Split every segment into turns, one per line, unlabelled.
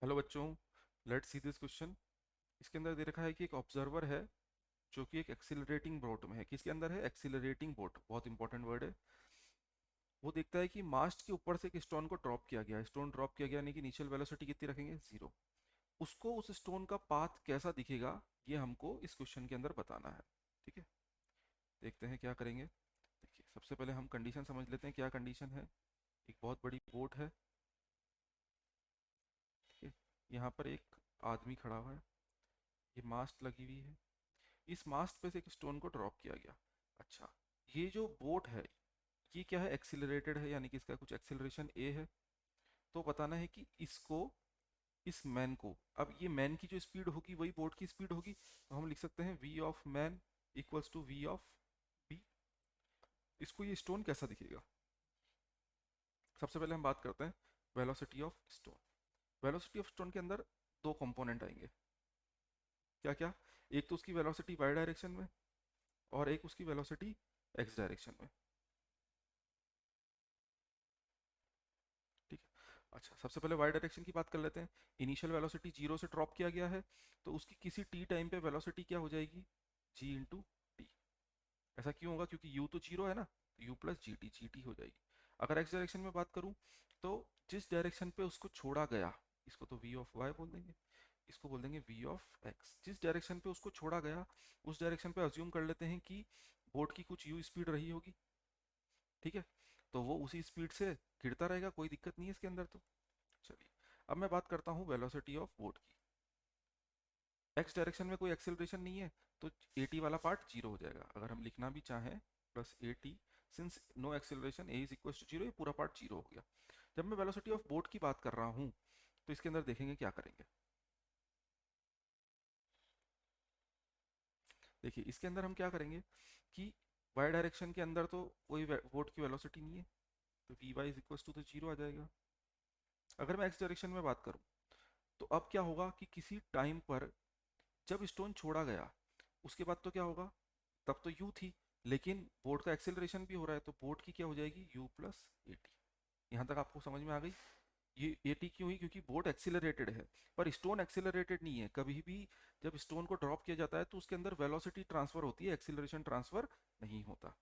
Hello बच्चों, let's see this question. इसके अंदर दे रखा है कि एक ऑब्जर्वर है जो कि एक एक्सीलरेटिंग बोट में है। किसके अंदर है? एक्सीलरेटिंग बोट, बहुत इंपॉर्टेंट वर्ड है। वो देखता है कि मास्ट के ऊपर से एक स्टोन को ड्रॉप किया गया। स्टोन ड्रॉप किया गया यानी कि इनिशियल वेलोसिटी कितनी रखेंगे? जीरो। उसको उस स्टोन का पाथ कैसा दिखेगा, ये हमको इस क्वेश्चन के अंदर बताना है। ठीक है, देखते हैं क्या करेंगे। देखिए, सबसे पहले हम कंडीशन समझ लेते हैं। क्या कंडीशन है? एक बहुत बड़ी बोट है। ठीक है, यहाँ पर एक आदमी खड़ा हुआ है, ये मास्ट लगी हुई है। इस मास्ट पे से एक स्टोन को ड्रॉप किया गया। अच्छा, ये जो बोट है ये क्या है? एक्सिलरेटेड है, यानी कि इसका कुछ एक्सिलरेशन ए है। तो बताना है कि इसको, इस मैन को, अब ये मैन की जो स्पीड होगी वही बोट की स्पीड होगी। तो हम लिख सकते हैं V of man equals to V of B. इसको ये स्टोन कैसा दिखेगा? सबसे पहले हम बात करते हैं velocity of stone. Velocity of stone के अंदर दो कंपोनेंट आएंगे। क्या क्या? एक तो उसकी वेलोसिटी वाई डायरेक्शन में और एक उसकी वेलोसिटी एक्स डायरेक्शन में। ठीक है, अच्छा सबसे पहले वाई डायरेक्शन की बात कर लेते हैं। इनिशियल वेलोसिटी जीरो से ड्रॉप किया गया है, तो उसकी किसी टी टाइम पे वेलोसिटी क्या हो जाएगी? जी इंटू टी। ऐसा क्यों होगा? क्योंकि यू तो जीरो है ना, तो you plus G T, G T हो जाएगी। अगर एक्स डायरेक्शन में बात करूं, तो जिस डायरेक्शन पे उसको छोड़ा गया, इसको तो वी ऑफ वाई बोल देंगे, इसको बोल देंगे वी ऑफ एक्स। जिस डायरेक्शन पे उसको छोड़ा गया उस डायरेक्शन पे अज्यूम कर लेते हैं कि बोट की कुछ यू स्पीड रही होगी। ठीक है, तो वो उसी स्पीड से गिरता रहेगा, कोई दिक्कत नहीं है इसके अंदर। तो चलिए, अब मैं बात करता हूँ वेलोसिटी ऑफ बोट की। एक्स डायरेक्शन में कोई एक्सेलरेशन नहीं है, तो ए टी वाला पार्ट जीरो हो जाएगा। अगर हम लिखना भी चाहें plus a t, since no acceleration a is equal to zero, ये पूरा पार्ट जीरो हो गया। जब मैं वेलोसिटी ऑफ बोट की बात कर रहा हूँ तो इसके अंदर देखेंगे क्या करेंगे। देखिए, इसके अंदर हम क्या करेंगे कि वाई डायरेक्शन के अंदर तो कोई बोट की वेलोसिटी नहीं है, तो V Y is equal to तो जीरो आ जाएगा। अगर मैं एक्स डायरेक्शन में बात करूँ, तो अब क्या होगा कि किसी टाइम पर जब स्टोन छोड़ा गया उसके बाद तो क्या होगा? तब तो यू थी, लेकिन बोर्ड का एक्सेलरेशन भी हो रहा है, तो बोर्ड की क्या हो जाएगी? You plus a T. यहाँ तक आपको समझ में आ गई? ये ए टी क्यों हुई? क्योंकि बोट एक्सेलरेटेड है पर स्टोन एक्सेलरेटेड नहीं है। कभी भी जब स्टोन को ड्रॉप किया जाता है तो उसके अंदर वेलोसिटी ट्रांसफर होती है, एक्सेलरेशन ट्रांसफर नहीं होता।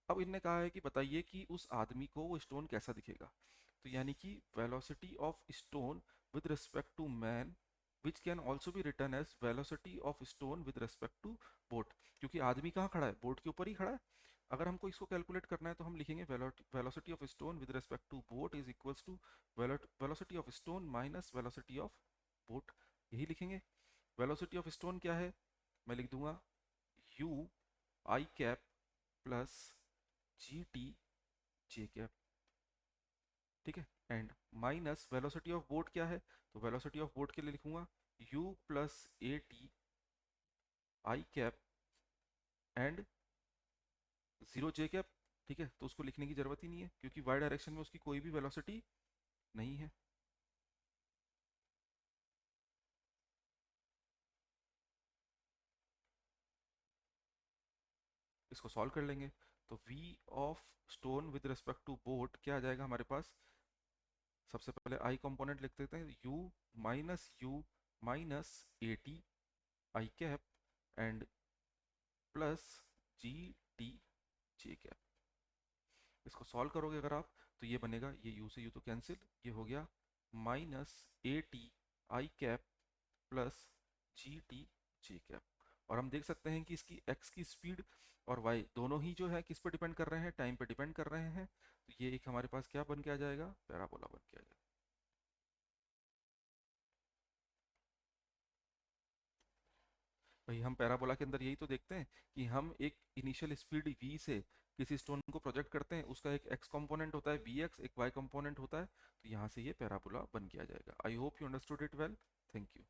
अब इनने कहा है कि बताइए कि उस आदमी को वो स्टोन कैसा दिखेगा। तो यानी कि velocity of stone with respect to man which can also be written as velocity of stone with respect to boat. क्योंकि आदमी कहाँ खड़ा है? बोट के ऊपर ही खड़ा है। अगर हमको इसको कैलकुलेट करना है तो हम लिखेंगे velocity of stone with respect to boat is equals to velocity of stone minus velocity of boat. यही लिखेंगे। वेलोसिटी ऑफ स्टोन क्या है? मैं लिख दूंगा you I cap plus G T J cap. ठीक है, and minus velocity of boat क्या है? तो वेलोसिटी ऑफ बोट के लिए लिखूंगा you plus a T I cap and zero J cap. ठीक है, तो उसको लिखने की जरूरत ही नहीं है क्योंकि वाई डायरेक्शन में उसकी कोई भी वेलोसिटी नहीं है। इसको सॉल्व कर लेंगे तो v of stone with respect to boat क्या आ जाएगा हमारे पास? सबसे पहले आई कंपोनेंट लिख देते हैं, you minus A T I cap and plus G T J cap. इसको सॉल्व करोगे अगर आप, तो ये बनेगा, ये u से u तो कैंसिल, ये हो गया minus A T I cap plus G T J cap. और हम देख सकते हैं कि इसकी x की स्पीड और y दोनों ही जो है किस पे डिपेंड कर रहे हैं? टाइम पे डिपेंड कर रहे हैं। तो ये एक हमारे पास क्या बन के आ जाएगा? पैराबोला बन के आ जाएगा। भाई, हम पैराबोला के अंदर यही तो देखते हैं कि हम एक इनिशियल स्पीड v से किसी स्टोन को प्रोजेक्ट करते हैं, उसका एक x कंपोनेंट होता है vx, एक y कंपोनेंट होता है। तो यहाँ से ये पैराबोला बन के आ जाएगा। I hope you understood it well. Thank you.